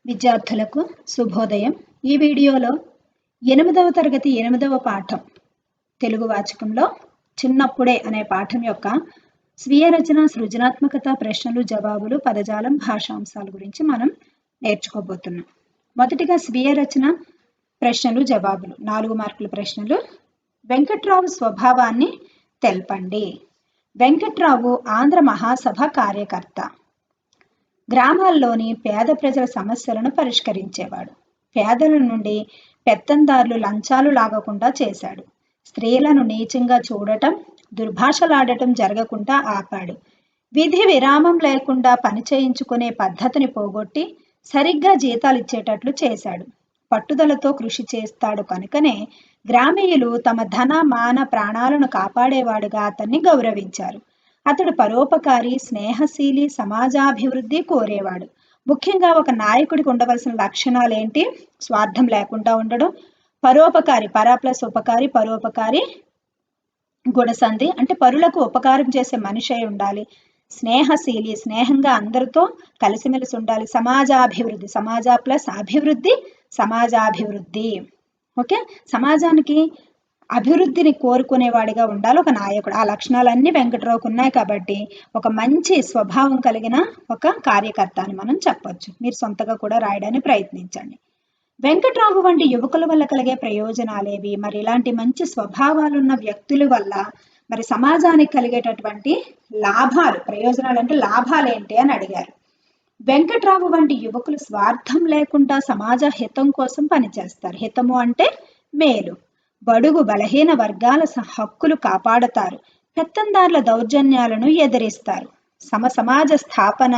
విద్యార్థులకు శుభోదయం. ఈ వీడియోలో 8వ తరగతి 8వ పాఠం తెలుగు వాచకంలో చిన్నప్పుడే అనే పాఠం యొక్క స్వీయ రచన, సృజనాత్మకత, ప్రశ్నలు, జవాబులు, పదజాలం, భాషాంశాల గురించి మనం నేర్చుకోబోతున్నాం. మొదటిగా స్వీయ రచన, ప్రశ్నలు, జవాబులు. 4 మార్కుల ప్రశ్నలు. వెంకట్రావు స్వభావాన్ని తెలపండి. వెంకట్రావు ఆంధ్ర మహాసభ కార్యకర్త. గ్రామాల్లోని పేద ప్రజల సమస్యలను పరిష్కరించేవాడు. పేదల నుండి పెత్తందారులు లంచాలు లాగకుండా చేశాడు. స్త్రీలను నీచంగా చూడటం, దుర్భాషలాడటం జరగకుండా ఆపాడు. విధి విరామం లేకుండా పని చేయించుకునే పద్ధతిని పోగొట్టి సరిగ్గా జీతాలు ఇచ్చేటట్లు చేశాడు. పట్టుదలతో కృషి చేస్తాడు కనుకనే గ్రామీయులు తమ ధన మాన ప్రాణాలను కాపాడేవాడుగా అతన్ని గౌరవించారు. అతడు పరోపకారి, స్నేహశీలి, సమాజాభివృద్ధి కోరేవాడు. ముఖ్యంగా ఒక నాయకుడికి ఉండవలసిన లక్షణాలు ఏంటి? స్వార్థం లేకుండా ఉండడం, పరోపకారి, పర ప్లస్ ఉపకారి, పరోపకారి గుణసంధి అంటే పరులకు ఉపకారం చేసే మనిషి అయి ఉండాలి. స్నేహశీలి, స్నేహంగా అందరితో కలిసిమెలిసి ఉండాలి. సమాజాభివృద్ధి, సమాజ ప్లస్ అభివృద్ధి, సమాజాభివృద్ధి. ఓకే, సమాజానికి అభివృద్ధిని కోరుకునేవాడిగా ఉండాలి ఒక నాయకుడు. ఆ లక్షణాలన్నీ వెంకట్రావుకు ఉన్నాయి కాబట్టి ఒక మంచి స్వభావం కలిగిన ఒక కార్యకర్త అని మనం చెప్పొచ్చు. మీరు సొంతగా కూడా రాయడానికి ప్రయత్నించండి. వెంకట్రావు వంటి యువకుల వల్ల కలిగే ప్రయోజనాలేవి? మరి ఇలాంటి మంచి స్వభావాలున్న వ్యక్తుల వల్ల మరి సమాజానికి కలిగేటటువంటి లాభాలు, ప్రయోజనాలు అంటే లాభాలు ఏంటి అని అడిగారు. వెంకట్రావు వంటి యువకులు స్వార్థం లేకుండా సమాజ హితం కోసం పనిచేస్తారు. హితము అంటే మేలు. బడుగు బలహీన వర్గాల హక్కులు కాపాడతారు. పెత్తందారుల దౌర్జన్యాలను ఎదిరిస్తారు. సమాజ స్థాపన,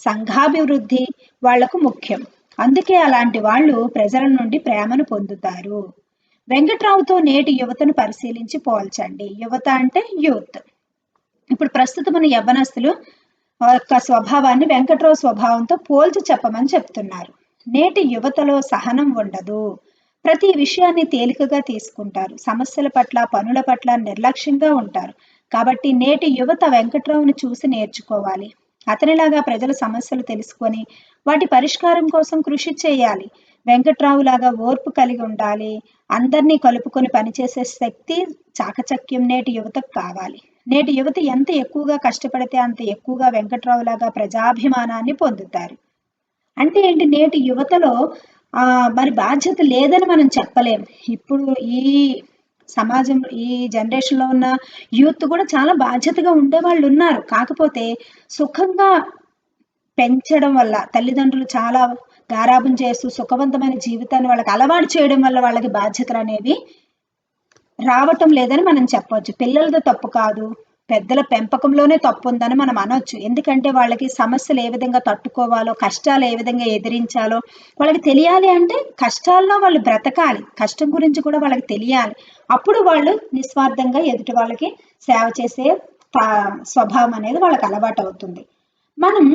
సంఘాభివృద్ధి వాళ్లకు ముఖ్యం. అందుకే అలాంటి వాళ్ళు ప్రజల నుండి ప్రేమను పొందుతారు. వెంకట్రావుతో నేటి యువతను పరిశీలించి పోల్చండి. యువత అంటే యూత్. ఇప్పుడు ప్రస్తుతం మన యవ్వనస్తులు యొక్క స్వభావాన్ని వెంకట్రావు స్వభావంతో పోల్చి చెప్పమని చెప్తున్నారు. నేటి యువతలో సహనం ఉండదు. ప్రతి విషయాన్ని తేలికగా తీసుకుంటారు. సమస్యల పట్ల, పనుల పట్ల నిర్లక్ష్యంగా ఉంటారు. కాబట్టి నేటి యువత వెంకట్రావుని చూసి నేర్చుకోవాలి. అతనిలాగా ప్రజల సమస్యలు తెలుసుకొని వాటి పరిష్కారం కోసం కృషి చేయాలి. వెంకట్రావు లాగా ఓర్పు కలిగి ఉండాలి. అందరినీ కలుపుకొని పనిచేసే శక్తి, చాకచక్యం నేటి యువతకు కావాలి. నేటి యువత ఎంత ఎక్కువగా కష్టపడితే అంత ఎక్కువగా వెంకట్రావు లాగా ప్రజాభిమానాన్ని పొందుతారు. అంటే ఏంటి? నేటి యువతలో మరి బాధ్యత లేదని మనం చెప్పలేము. ఇప్పుడు ఈ సమాజంలో, ఈ జనరేషన్లో ఉన్న యూత్ కూడా చాలా బాధ్యతగా ఉండే వాళ్ళు ఉన్నారు. కాకపోతే సుఖంగా పెంచడం వల్ల, తల్లిదండ్రులు చాలా గారాబం చేస్తూ సుఖవంతమైన జీవితాన్ని వాళ్ళకి అలవాటు చేయడం వల్ల వాళ్ళకి బాధ్యతలు అనేవి రావటం లేదని మనం చెప్పవచ్చు. పిల్లలతో తప్పు కాదు, పెద్దల పెంపకంలోనే తప్పు ఉందని మనం అనొచ్చు. ఎందుకంటే వాళ్ళకి సమస్యలు ఏ విధంగా తట్టుకోవాలో, కష్టాలు ఏ విధంగా ఎదిరించాలో వాళ్ళకి తెలియాలి. అంటే కష్టాల్లో వాళ్ళు బ్రతకాలి, కష్టం గురించి కూడా వాళ్ళకి తెలియాలి. అప్పుడు వాళ్ళు నిస్వార్థంగా ఎదుటి వాళ్ళకి సేవ చేసే స్వభావం అనేది వాళ్ళకి అలవాటు అవుతుంది. మనం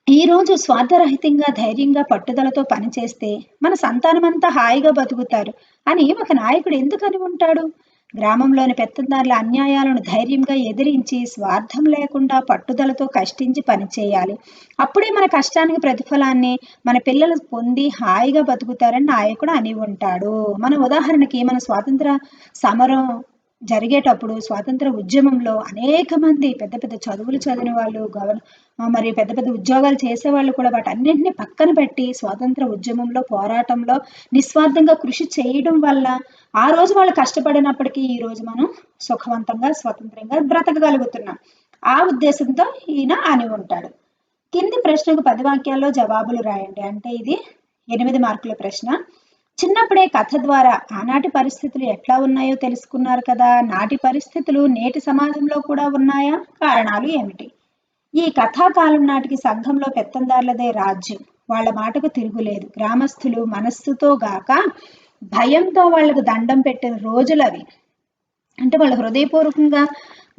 ఈరోజు స్వార్థరహితంగా, ధైర్యంగా, పట్టుదలతో పనిచేస్తే మన సంతానమంతా హాయిగా బతుకుతారు అని ఒక నాయకుడు ఎందుకని ఉంటాడు? గ్రామంలోని పెత్తందారుల అన్యాయాలను ధైర్యంగా ఎదిరించి స్వార్థం లేకుండా పట్టుదలతో కష్టించి పనిచేయాలి. అప్పుడే మన కష్టానికి ప్రతిఫలాన్ని మన పిల్లలు పొంది హాయిగా బతుకుతారని నాయకుడు అని ఉంటాడు. మన ఉదాహరణకి మన స్వాతంత్ర సమరం జరిగేటప్పుడు, స్వాతంత్ర ఉద్యమంలో అనేక మంది పెద్ద పెద్ద చదువులు చదివిన వాళ్ళు, మరి పెద్ద పెద్ద ఉద్యోగాలు చేసేవాళ్ళు కూడా వాటన్నింటినీ పక్కన పెట్టి స్వాతంత్ర ఉద్యమంలో, పోరాటంలో నిస్వార్థంగా కృషి చేయడం వల్ల ఆ రోజు వాళ్ళు కష్టపడినప్పటికీ ఈ రోజు మనం సుఖవంతంగా, స్వతంత్రంగా బ్రతకగలుగుతున్నాం. ఆ ఉద్దేశంతో ఈయన అని ఉంటాడు. కింది ప్రశ్నకు 10 వాక్యాల్లో జవాబులు రాయండి. అంటే ఇది 8 మార్కుల ప్రశ్న. చిన్నప్పుడే కథ ద్వారా ఆనాటి పరిస్థితులు ఎట్లా ఉన్నాయో తెలుసుకున్నారు కదా. నాటి పరిస్థితులు నేటి సమాజంలో కూడా ఉన్నాయా? కారణాలు ఏమిటి? ఈ కథాకాలం నాటికి సంఘంలో పెత్తందారులదే రాజ్యం. వాళ్ళ మాటకు తిరుగులేదు. గ్రామస్తులు మనస్సుతో గాక భయంతో వాళ్లకు దండం పెట్టిన రోజులు అవి. అంటే వాళ్ళు హృదయపూర్వకంగా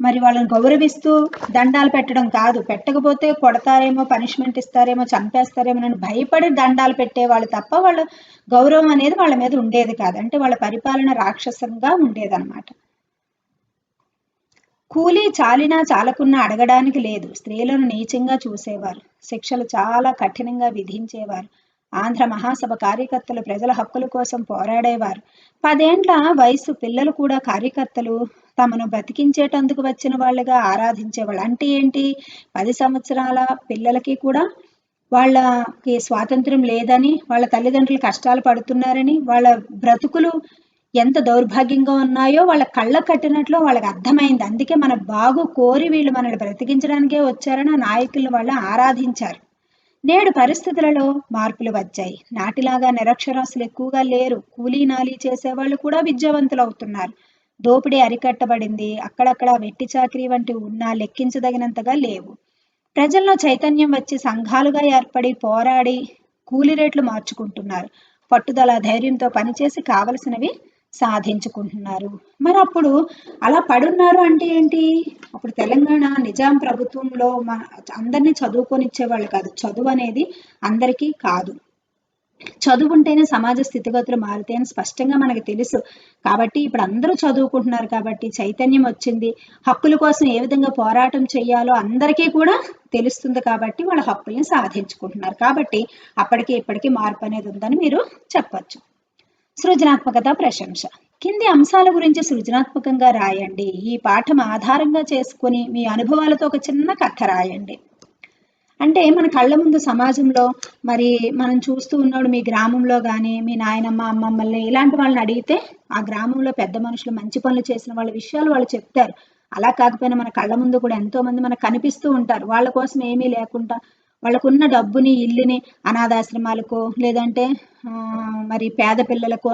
మరి వాళ్ళని గౌరవిస్తూ దండాలు పెట్టడం కాదు, పెట్టకపోతే కొడతారేమో, పనిష్మెంట్ ఇస్తారేమో, చంపేస్తారేమో అని భయపడి దండాలు పెట్టేవాళ్ళు తప్ప వాళ్ళ గౌరవం అనేది వాళ్ళ మీద ఉండేది కాదు. అంటే వాళ్ళ పరిపాలన రాక్షసంగా ఉండేదన్నమాట. కూలీ చాలినా చాలకున్నా అడగడానికి లేదు. స్త్రీలను నీచంగా చూసేవారు. శిక్షలు చాలా కఠినంగా విధించేవారు. ఆంధ్ర మహాసభ కార్యకర్తలు ప్రజల హక్కుల కోసం పోరాడేవారు. 10 ఏండ్ల వయసు పిల్లలు కూడా కార్యకర్తలు తమను బతికించేటందుకు వచ్చిన వాళ్ళుగా ఆరాధించేవాళ్ళు. అంటే ఏంటి? 10 సంవత్సరాల పిల్లలకి కూడా వాళ్ళకి స్వాతంత్రం లేదని, వాళ్ళ తల్లిదండ్రులు కష్టాలు పడుతున్నారని, వాళ్ళ బ్రతుకులు ఎంత దౌర్భాగ్యంగా ఉన్నాయో వాళ్ళ కళ్ళ కట్టినట్లు వాళ్ళకి అర్థమైంది. అందుకే మన బాగు కోరి వీళ్ళు మనల్ని బ్రతికించడానికే వచ్చారని ఆ నాయకులను వాళ్ళు ఆరాధించారు. నేడు పరిస్థితులలో మార్పులు వచ్చాయి. నాటిలాగా నిరక్షరాస్యులు ఎక్కువగా లేరు. కూలీ నాలీ చేసేవాళ్ళు కూడా విద్యావంతులు అవుతున్నారు. దోపిడీ అరికట్టబడింది. అక్కడక్కడ వెట్టి చాకిరీ వంటివి ఉన్నా లెక్కించదగినంతగా లేవు. ప్రజల్లో చైతన్యం వచ్చి సంఘాలుగా ఏర్పడి పోరాడి కూలీ రేట్లు మార్చుకుంటున్నారు. పట్టుదల ధైర్యంతో పనిచేసి కావలసినవి సాధించుకుంటున్నారు. మరి అప్పుడు అలా పడున్నారు అంటే ఏంటి? అప్పుడు తెలంగాణ నిజాం ప్రభుత్వంలో అందరినీ చదువుకొనిచ్చేవాళ్ళు కాదు. చదువు అనేది అందరికీ కాదు. చదువు ఉంటేనే సమాజ స్థితిగతులు మారుతాయని స్పష్టంగా మనకు తెలుసు. కాబట్టి ఇప్పుడు అందరూ చదువుకుంటున్నారు కాబట్టి చైతన్యం వచ్చింది. హక్కుల కోసం ఏ విధంగా పోరాటం చేయాలో అందరికీ కూడా తెలుస్తుంది కాబట్టి వాళ్ళ హక్కుల్ని సాధించుకుంటున్నారు. కాబట్టి అప్పటికి ఇప్పటికీ మార్పు అనేది ఉందని మీరు చెప్పచ్చు. సృజనాత్మకత ప్రశంస. కింది అంశాల గురించి సృజనాత్మకంగా రాయండి. ఈ పాఠం ఆధారంగా చేసుకుని మీ అనుభవాలతో ఒక చిన్న కథ రాయండి. అంటే మన కళ్ళ ముందు సమాజంలో మరి మనం చూస్తూ ఉన్నాడు, మీ గ్రామంలో కానీ మీ నాయనమ్మ అమ్మమ్మల్ని ఇలాంటి వాళ్ళని అడిగితే ఆ గ్రామంలో పెద్ద మనుషులు మంచి పనులు చేసిన వాళ్ళ విషయాలు వాళ్ళు చెప్తారు. అలా కాకపోయినా మన కళ్ళ ముందు కూడా ఎంతో మంది మనకు కనిపిస్తూ ఉంటారు. వాళ్ళ కోసం ఏమీ లేకుండా వాళ్ళకున్న డబ్బుని ఇల్లుని అనాథాశ్రమాలకో లేదంటే మరి పేద పిల్లలకో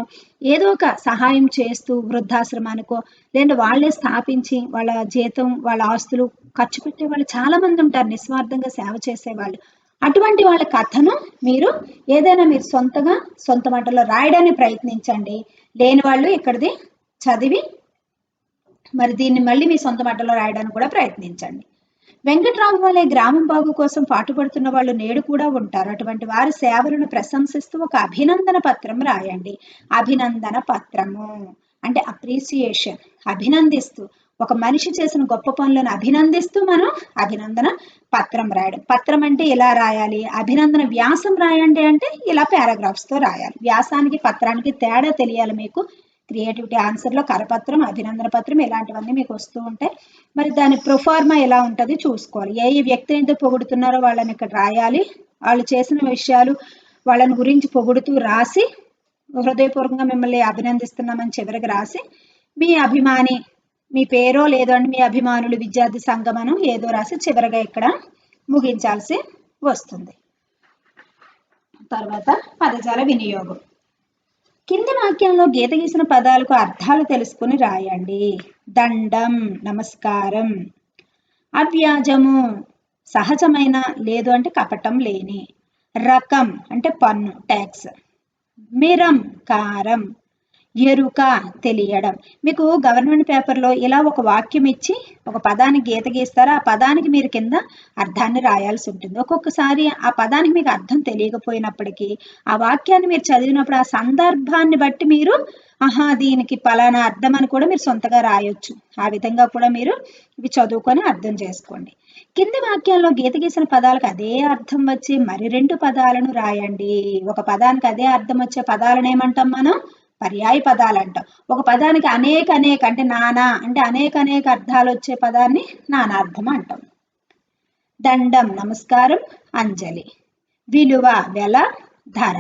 ఏదో ఒక సహాయం చేస్తూ వృద్ధాశ్రమానికో లేదంటే వాళ్ళే స్థాపించి వాళ్ళ జీతం వాళ్ళ ఆస్తులు ఖర్చు పెట్టే వాళ్ళు చాలా మంది ఉంటారు, నిస్వార్థంగా సేవ చేసేవాళ్ళు. అటువంటి వాళ్ళ కథను మీరు ఏదైనా మీరు సొంత మాటల్లో రాయడానికి ప్రయత్నించండి. లేని వాళ్ళు ఇక్కడిది చదివి మరి దీన్ని మళ్ళీ మీ సొంత మాటల్లో రాయడానికి కూడా ప్రయత్నించండి. వెంకట్రావు వలె గ్రామం బాగు కోసం పాటుపడుతున్న వాళ్ళు నేడు కూడా ఉంటారు. అటువంటి వారి సేవలను ప్రశంసిస్తూ ఒక అభినందన పత్రం రాయండి. అభినందన పత్రము అంటే అప్రిసియేషన్, అభినందిస్తూ ఒక మనిషి చేసిన గొప్ప పనులను అభినందిస్తూ మనం అభినందన పత్రం రాయడం. పత్రం అంటే ఇలా రాయాలి. అభినందన వ్యాసం రాయండి అంటే ఇలా పారాగ్రాఫ్స్తో రాయాలి. వ్యాసానికి పత్రానికి తేడా తెలియాలి మీకు. క్రియేటివిటీ ఆన్సర్లో కరపత్రం, అభినందన పత్రం ఇలాంటివన్నీ మీకు వస్తూ ఉంటాయి. మరి దాని ప్రొఫార్మా ఎలా ఉంటుంది చూసుకోవాలి. ఏ వ్యక్తి అయితే పొగుడుతున్నారో వాళ్ళని ఇక్కడ రాయాలి. వాళ్ళు చేసిన విషయాలు వాళ్ళని గురించి పొగుడుతూ రాసి హృదయపూర్వకంగా మిమ్మల్ని అభినందిస్తున్నామని చివరికి రాసి మీ అభిమాని మీ పేరో లేదో అంటే మీ అభిమానులు విద్యార్థి సంగమనం ఏదో రాసి చివరిగా ఇక్కడ ముగించాల్సి వస్తుంది. తర్వాత పదజాల వినియోగం. కింది వాక్యంలో గీత గీసిన పదాలకు అర్థాలు తెలుసుకుని రాయండి. దండం నమస్కారం. అవ్యాజము సహజమైన లేదు అంటే కపటం లేని. రకం అంటే పన్ను ట్యాక్స్. మిరం కారం. ఎరుక తెలియడం. మీకు గవర్నమెంట్ పేపర్లో ఇలా ఒక వాక్యం ఇచ్చి ఒక పదానికి గీత గీస్తారా, ఆ పదానికి మీరు కింద అర్థాన్ని రాయాల్సి ఉంటుంది. ఒక్కొక్కసారి ఆ పదానికి మీకు అర్థం తెలియకపోయినప్పటికీ ఆ వాక్యాన్ని మీరు చదివినప్పుడు ఆ సందర్భాన్ని బట్టి మీరు దీనికి పలానా అర్థం అని కూడా మీరు సొంతగా రాయొచ్చు. ఆ విధంగా కూడా మీరు ఇవి చదువుకొని అర్థం చేసుకోండి. కింది వాక్యాల్లో గీత గీసిన పదాలకు అదే అర్థం వచ్చి మరి 2 పదాలను రాయండి. ఒక పదానికి అదే అర్థం వచ్చే పదాలను ఏమంటాం మనం? పర్యాయ పదాలు అంటాం. ఒక పదానికి అనేక అంటే నానా అంటే అనేక అర్థాలు వచ్చే పదాన్ని నానార్థం అంటాం. దండం నమస్కారం, అంజలి. విలువ వెల, ధర.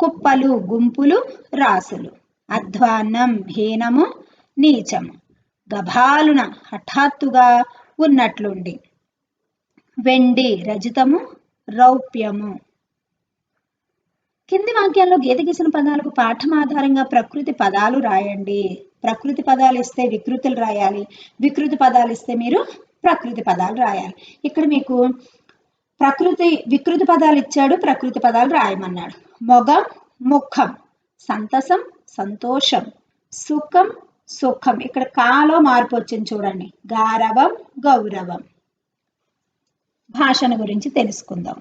కుప్పలు గుంపులు, రాసులు. అధ్వాన్నం హీనము, నీచము. గభాలున హఠాత్తుగా ఉన్నట్లుండి. వెండి రజితము, రౌప్యము. కింది వాక్యాల్లో గీత గీసిన పదాలకు పాఠం ఆధారంగా ప్రకృతి పదాలు రాయండి. ప్రకృతి పదాలు ఇస్తే వికృతులు రాయాలి. వికృతి పదాలు ఇస్తే మీరు ప్రకృతి పదాలు రాయాలి. ఇక్కడ మీకు వికృతి పదాలు ఇచ్చాడు, ప్రకృతి పదాలు రాయమన్నాడు. మొగం ముఖం. సంతసం సంతోషం. సుఖం సుఖం. ఇక్కడ కాలో మార్పు వచ్చింది చూడండి. గారవం గౌరవం. భాషను గురించి తెలుసుకుందాం.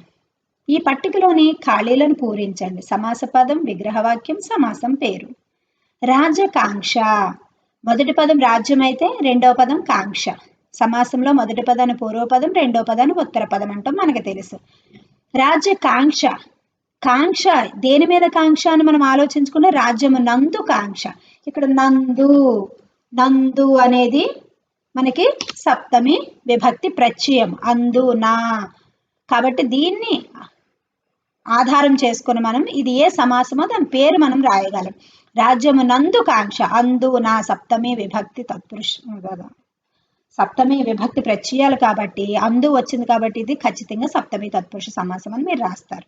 ఈ పట్టికలోని ఖాళీలను పూరించండి. సమాస పదం, విగ్రహవాక్యం, సమాసం పేరు. రాజకాంక్ష. మొదటి పదం రాజ్యం అయితే రెండవ పదం కాంక్ష. సమాసంలో మొదటి పదాన్ని పూర్వపదం, రెండవ పదాన్ని ఉత్తర పదం అంటాం మనకు తెలుసు. రాజ్యకాంక్ష కాంక్ష దేని మీద కాంక్ష అని మనం ఆలోచించుకుంటే రాజ్యము నందు కాంక్ష. ఇక్కడ నందు నందు అనేది మనకి సప్తమి విభక్తి ప్రత్యయం అందు నా. కాబట్టి దీన్ని ఆధారం చేసుకుని మనం ఇది ఏ సమాసమో దాని పేరు మనం రాయగలం. రాజ్యము నందు కాంక్ష అందు నా సప్తమి విభక్తి తత్పురుష కదా, సప్తమి విభక్తి ప్రత్యయాలు కాబట్టి అందు వచ్చింది కాబట్టి ఇది ఖచ్చితంగా సప్తమి తత్పురుష సమాసం అని మీరు రాస్తారు.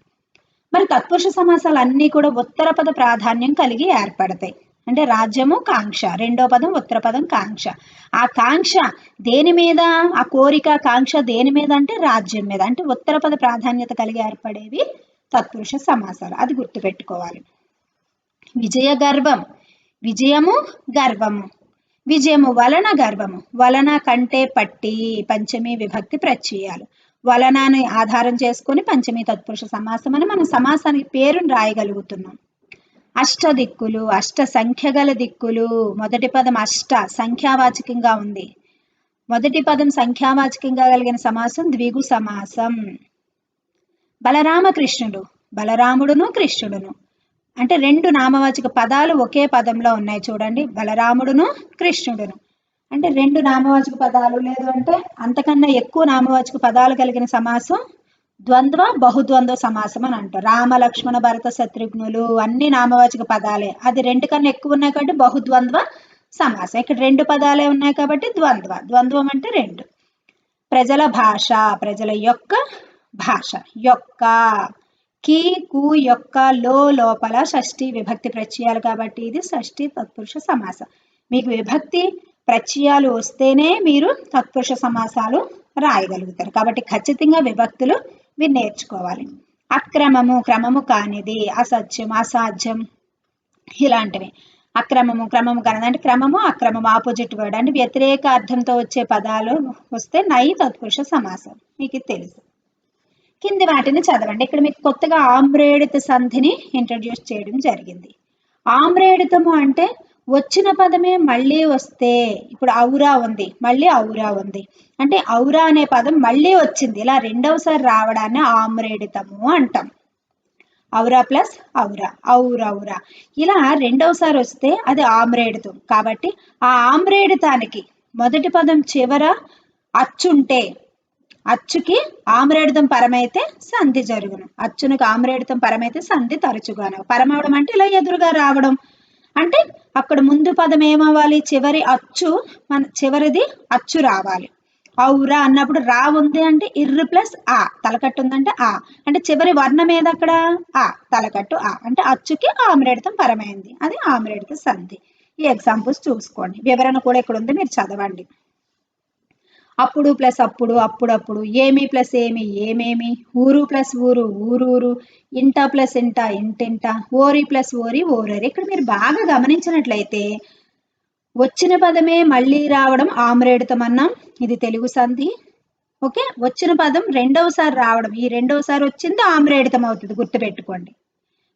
మరి తత్పురుష సమాసాలు అన్నీ కూడా ఉత్తర పద ప్రాధాన్యం కలిగి ఏర్పడతాయి. అంటే రాజ్యము కాంక్ష, రెండో పదం ఉత్తర పదం కాంక్ష. ఆ కాంక్ష దేని మీద, ఆ కోరిక కాంక్ష దేని మీద అంటే రాజ్యం మీద. అంటే ఉత్తర పద ప్రాధాన్యత కలిగి ఏర్పడేవి తత్పురుష సమాసాలు, అది గుర్తుపెట్టుకోవాలి. విజయ గర్వం, విజయము గర్వము, విజయము వలన గర్వము, వలన కంటే పట్టి పంచమి విభక్తి ప్రత్యయాలు. వలనాన్ని ఆధారం చేసుకొని పంచమి తత్పురుష సమాసం అని మనం సమాసానికి పేరును రాయగలుగుతున్నాం. అష్ట దిక్కులు, అష్ట సంఖ్య గల దిక్కులు. మొదటి పదం అష్ట సంఖ్యావాచకంగా ఉంది. మొదటి పదం సంఖ్యావాచకంగా కలిగిన సమాసం ద్విగు సమాసం. బలరామకృష్ణుడు, బలరాముడును కృష్ణుడును అంటే రెండు నామవాచక పదాలు ఒకే పదంలో ఉన్నాయి చూడండి. బలరాముడును కృష్ణుడును అంటే రెండు నామవాచక పదాలు, లేదు అంటే అంతకన్నా ఎక్కువ నామవాచక పదాలు కలిగిన సమాసం ద్వంద్వ బహుద్వంద్వ సమాసం అని అంటారు. రామ లక్ష్మణ భరత శత్రుఘ్నులు అన్ని నామవాచక పదాలే, అది రెండు కన్నా ఎక్కువ ఉన్నాయి కాబట్టి బహుద్వంద్వ సమాసం. ఇక్కడ రెండు పదాలే ఉన్నాయి కాబట్టి ద్వంద్వ. ద్వంద్వం అంటే రెండు. ప్రజల భాష, ప్రజల యొక్క భాష. యొక్క కీ కు యొక్క లో లోపల షష్ఠి విభక్తి ప్రత్యయాలు కాబట్టి ఇది షష్ఠి తత్పురుష సమాసం. మీకు విభక్తి ప్రత్యయాలు వస్తేనే మీరు తత్పురుష సమాసాలు రాయగలుగుతారు. కాబట్టి ఖచ్చితంగా విభక్తులు మీరు నేర్చుకోవాలి. అక్రమము క్రమము కానిది, అసత్యం అసాధ్యం ఇలాంటివి. అక్రమము క్రమము కానిది అంటే క్రమము అక్రమము ఆపోజిట్ వర్డ్ అంటే వ్యతిరేక అర్థంతో వచ్చే పదాలు వస్తే నై తత్పురుష సమాసం, మీకు తెలుసు. కింది వాటిని చదవండి. ఇక్కడ మీకు కొత్తగా ఆమ్రేడిత సంధిని ఇంట్రడ్యూస్ చేయడం జరిగింది. ఆమ్రేడితము అంటే వచ్చిన పదమే మళ్ళీ వస్తే, ఇప్పుడు ఔరా ఉంది మళ్ళీ ఔరా ఉంది అంటే ఔరా అనే పదం మళ్ళీ వచ్చింది, ఇలా రెండవసారి రావడాన్ని ఆమ్రేడితము అంటాం. ఔరా ప్లస్ ఔరా, ఔరౌరా ఇలా రెండవసారి వస్తే అది ఆమ్రేడితం. కాబట్టి ఆ ఆమ్రేడితానికి మొదటి పదం చివర అచ్చుంటే అచ్చుకి ఆమ్రేడితం పరమైతే సంధి జరుగును. అచ్చునికి ఆమ్రేడితం పరమైతే సంధి తరచుగాను. పరమవడం అంటే ఇలా ఎదురుగా రావడం. అంటే అక్కడ ముందు పదం ఏమవ్వాలి, చివరి అచ్చు మన చివరిది అచ్చు రావాలి. ఔరా అన్నప్పుడు రా ఉంది అంటే ఇర్రు ప్లస్ ఆ, తలకట్టు ఉందంటే ఆ అంటే చివరి వర్ణం ఏది అక్కడ ఆ, తలకట్టు ఆ అంటే అచ్చుకి ఆమ్రేడితం పరమైంది, అది ఆమ్రేడిత సంధి. ఈ ఎగ్జాంపుల్స్ చూసుకోండి. వివరణ కూడా ఇక్కడ ఉంది, మీరు చదవండి. అప్పుడు ప్లస్ అప్పుడు, అప్పుడప్పుడు, ఏమి ప్లస్ ఏమి ఏమేమి, ఊరు ప్లస్ ఊరు ఊరూరు, ఇంట ప్లస్ ఇంట ఇంటింట, ఓరి ప్లస్ ఓరి ఓరరి. ఇక్కడ మీరు బాగా గమనించినట్లయితే వచ్చిన పదమే మళ్ళీ రావడం ఆమ్రేడితం అన్నాం, ఇది తెలుగు సంధి. ఓకే, వచ్చిన పదం రెండవసారి రావడం, ఈ రెండవసారి వచ్చింది ఆమ్రేడితం అవుతుంది, గుర్తుపెట్టుకోండి.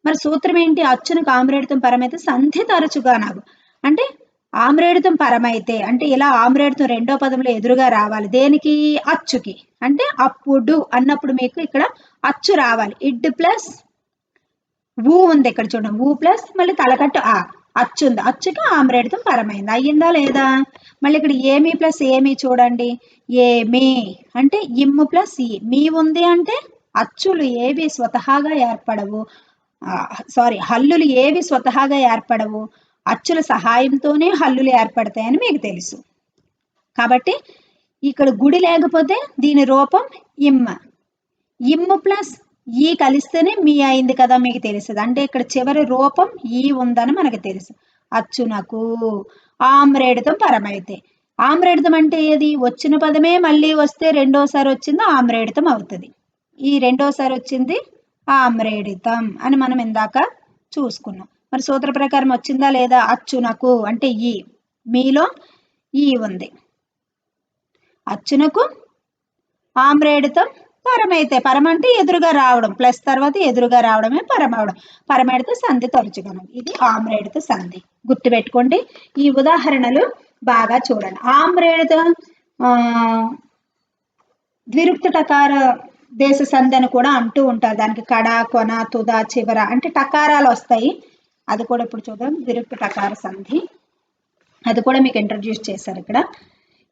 మరి సూత్రం ఏంటి, అచ్చునకు ఆమ్రేడితం పరమైతే సంధి తరచుగా నాకు అంటే ఆమ్రేడితం పరమైతే అంటే ఇలా ఆమ్రేడితం రెండో పదంలో ఎదురుగా రావాలి. దేనికి, అచ్చుకి. అంటే అప్పుడు అన్నప్పుడు మీకు ఇక్కడ అచ్చు రావాలి. ఇడ్ ప్లస్ ఊ ఉంది ఇక్కడ చూడండి, ఊ ప్లస్ మళ్ళీ తలకట్టు ఆ, అచ్చు ఉంది, అచ్చుకి ఆమ్రేడితం పరమైంది. అయ్యిందా లేదా? మళ్ళీ ఇక్కడ ఏమి ప్లస్ ఏమి చూడండి, ఏమి అంటే ఇమ్ము ప్లస్ ఈ, మీ ఉంది అంటే అచ్చులు ఏవి స్వతహాగా ఏర్పడవు, సారీ హల్లులు ఏవి స్వతహాగా ఏర్పడవు, అచ్చుల సహాయంతోనే హల్లులు ఏర్పడతాయని మీకు తెలుసు. కాబట్టి ఇక్కడ గుడి లేకపోతే దీని రూపం ఇమ్మ, ఇమ్ము ప్లస్ ఈ కలిస్తేనే మీ అయింది కదా, మీకు తెలుస్తుంది. అంటే ఇక్కడ చివరి రూపం ఈ ఉందని మనకు తెలుసు. అచ్చునకు ఆమ్రేడితం పరమైతే, ఆమ్రేడితం అంటే ఏది, వచ్చిన పదమే మళ్ళీ వస్తే రెండోసారి వచ్చింది ఆమ్రేడితం అవుతుంది. ఈ రెండోసారి వచ్చింది ఆమ్రేడితం అని మనం ఇందాక చూసుకున్నాం. మరి సూత్ర ప్రకారం వచ్చిందా లేదా, అచ్చునకు అంటే ఈ, మీలో ఈ ఉంది, అచ్చునకు ఆమ్రేడితం పరమైతే, పరం అంటే ఎదురుగా రావడం, ప్లస్ తర్వాత ఎదురుగా రావడమే పరమవడం, పరమైడిత సంధి తరచుగాను, ఇది ఆమ్రేడిత సంధి. గుర్తుపెట్టుకోండి. ఈ ఉదాహరణలు బాగా చూడండి. ఆమ్రేడిత ద్విరుక్త టకార దేశ సంధి అని కూడా అంటూ ఉంటారు. దానికి కడ, కొన, తుద, చివర అంటే టకారాలు వస్తాయి. అది కూడా ఇప్పుడు చూద్దాం. ద్విరుక్త టకార సంధి అది కూడా మీకు ఇంట్రడ్యూస్ చేశారు ఇక్కడ.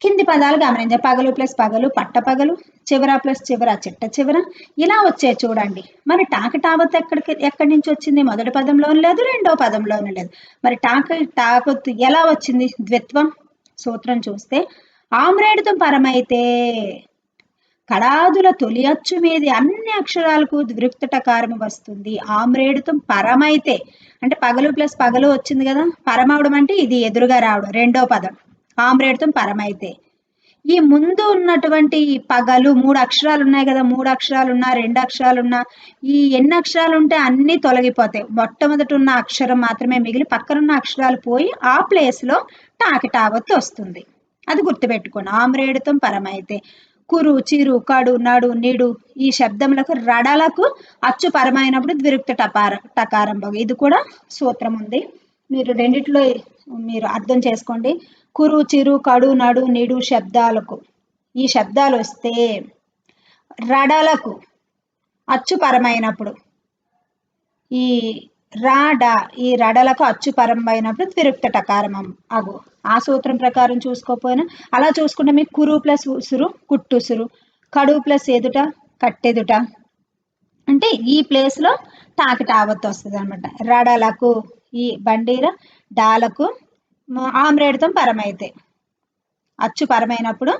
కింది పదాలు గమనించండి. పగలు ప్లస్ పగలు పట్టపగలు, చివర ప్లస్ చివర చిట్ట చివర ఇలా వచ్చాయి చూడండి. మరి టాకటావత్ ఎక్కడి నుంచి వచ్చింది? మొదటి పదంలోనూ లేదు, రెండో పదంలోనూ లేదు. మరి టాకత్ ఎలా వచ్చింది? ద్విత్వం. సూత్రం చూస్తే ఆమ్రేడుతో పరమైతే కడాదుల తొలి అచ్చు మీది అన్ని అక్షరాలకు ద్విరుక్త టకారము వస్తుంది. ఆమ్రేడుతం పరమైతే అంటే పగలు ప్లస్ పగలు వచ్చింది కదా, పరమవడం అంటే ఇది ఎదురుగా రావడం, రెండో పదం. ఆమ్రేడుతం పరమైతే ఈ ముందు ఉన్నటువంటి పగలు 3 అక్షరాలు ఉన్నాయి కదా, 3 అక్షరాలున్నా 2 అక్షరాలున్నా ఈ ఎన్ని అక్షరాలు ఉంటే అన్నీ తొలగిపోతాయి. మొట్టమొదటి ఉన్న అక్షరం మాత్రమే మిగిలి పక్కనున్న అక్షరాలు పోయి ఆ ప్లేస్లో టాకిటావత్తు వస్తుంది. అది గుర్తుపెట్టుకోండి. ఆమ్రేడుతం పరమైతే కురు, చిరు, కడు, నడు, నిడు ఈ శబ్దములకు రడలకు అచ్చు పరమైనప్పుడు ద్విరుక్త టకారం. ఇది కూడా సూత్రం ఉంది. మీరు రెండిట్లో మీరు అర్థం చేసుకోండి. కురు, చిరు, కడు, నడు, నిడు శబ్దాలకు ఈ శబ్దాలు వస్తే రడలకు అచ్చు పరమైనప్పుడు ఈ ఈ రడలకు అచ్చు పరమైనప్పుడు ద్విరుక్త టకారం అగు. ఆ సూత్రం ప్రకారం చూసుకోకపోయినా అలా చూసుకుంటే మీకు కురు ప్లస్ ఉసురు కుట్టుసురు, కడు ప్లస్ ఎదుట కట్టెదుట అంటే ఈ ప్లేస్లో టాకటావత్తు వస్తుంది అనమాట. రడలకు ఈ బండీర డాలకు ఆమ్రేడుతం పరమైతే అచ్చు పరమైనప్పుడు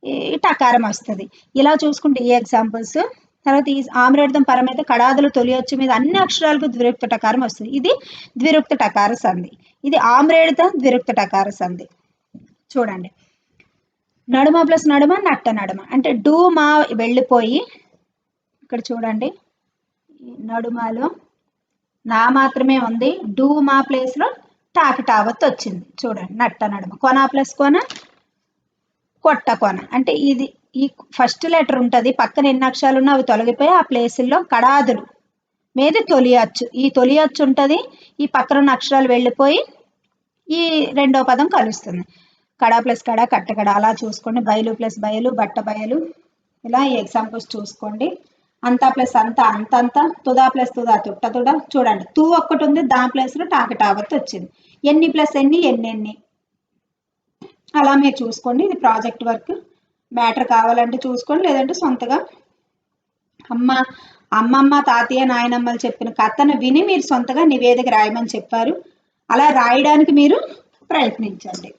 ఈ టకారం వస్తుంది. ఇలా చూసుకుంటే ఈ ఎగ్జాంపుల్స్. తర్వాత ఈ ఆమ్రేడుతం పరమైతే కడాదులు తొలి అచ్చు మీద అన్ని అక్షరాలకు ద్విరుక్త టకారం వస్తుంది. ఇది ద్విరుక్త టకార సంధి. ఇది ఆమ్రేడుత ద్విరుక్త టకార సంధి. చూడండి. నడుమ ప్లస్ నడుమ నట్ట నడుమ అంటే డు మా వెళ్ళిపోయి ఇక్కడ చూడండి నడుమలో నా మాత్రమే ఉంది. డు మా ప్లేస్లో టాకటావత్తు వచ్చింది. చూడండి నట్ట నడుమ. కొన ప్లస్ కొన కొట్ట కొన అంటే ఇది ఈ ఫస్ట్ లెటర్ ఉంటుంది, పక్కన ఎన్ని అక్షరాలు ఉన్నా అవి తొలగిపోయి ఆ ప్లేసుల్లో కడాదులు మీద తొలి అచ్చు, ఈ తొలి అచ్చు ఉంటుంది, ఈ పక్కన ఉన్న అక్షరాలు వెళ్ళిపోయి ఈ రెండో పదం కలుస్తుంది. కడా ప్లస్ కడ కట్టకడ అలా చూసుకోండి. బయలు ప్లస్ బయలు బట్ట బయలు ఇలా ఈ ఎగ్జాంపుల్స్ చూసుకోండి. అంతా ప్లస్ అంతా అంతంత, తుదా ప్లస్ తుదా తుట్ట తుడ. చూడండి తూ ఒక్కటి ఉంది, దాని ప్లేస్లో టాకటావత్తు వచ్చింది. ఎన్ని ప్లస్ ఎన్ని ఎన్నెన్ని అలా మీరు చూసుకోండి. ఇది ప్రాజెక్ట్ వర్క్. మ్యాటర్ కావాలంటే చూసుకోండి, లేదంటే సొంతగా అమ్మమ్మ తాతయ్య నాయనమ్మలు చెప్పిన కథను విని మీరు సొంతగా నివేదిక రాయమని చెప్పారు. అలా రాయడానికి మీరు ప్రయత్నించండి.